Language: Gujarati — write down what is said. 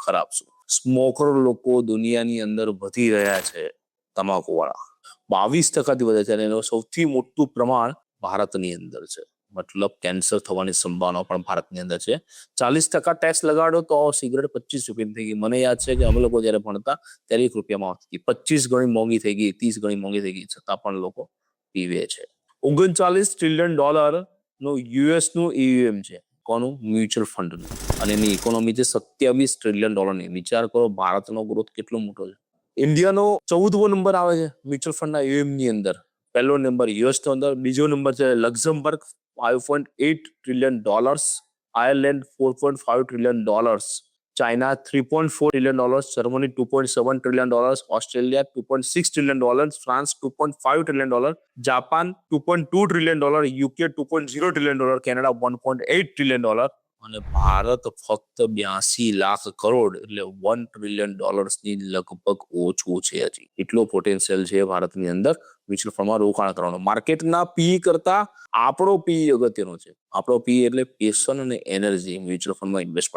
ખરાબ શું? સ્મોકર લોકો દુનિયાની અંદર વધી રહ્યા છે, તમાકુવાળા 22% વધે છે, અને એનું સૌથી મોટું પ્રમાણ ભારતની અંદર છે. મતલબ કેન્સર થવાની સંભાવના પણ ભારતની અંદર છે. 40% ટેક્સ લગાડો તો સિગરેટ 25 રૂપિયાની થઈ ગઈ. મને યાદ છે કે અમે લોકો જયારે ભણતા ત્યારે 1 રૂપિયામાં આવતી, 25 ગણી મોંઘી થઈ ગઈ, 30 ગણી મોંઘી થઈ ગઈ, છતાં પણ લોકો પીવે છે. $39 ટ્રિલિયન નું યુએસ નું EUM છે. કોનું? મ્યુચ્યુઅલ ફંડનું. અને એની ઇકોનોમી છે $27 ટ્રિલિયન ની. વિચાર કરો ભારતનો ગ્રોથ કેટલો મોટો છે. ઇન્ડિયાનો 14મો નંબર આવે છે મ્યુચ્યુઅલ ફંડના EUM ની અંદર. પહેલો નંબર યુએસ નો અંદર, બીજો નંબર છે Luxembourg $5.8 trillion, Ireland $4.5 trillion, China $3.4 trillion, Germany $2.7 trillion, Australia $2.6 trillion, France $2.5 trillion, Japan $2.2 trillion, UK $2.0 trillion, Canada $1.8 trillion, અને ભારત ફક્ત 82 લાખ કરોડ એટલે $1 ટ્રિલિયન ની લગભગ ઓછું છે. હજી એટલો પોટેન્શિયલ છે ભારતની અંદર મ્યુચ્યુઅલ ફંડમાં રોકાણ કરવાનો. માર્કેટના પી કરતા આપણો પી અગત્યનો છે. આપણો પી એટલે પેશન અને એનર્જી મ્યુચ્યુઅલ ફંડમાં ઇન્વેસ્ટ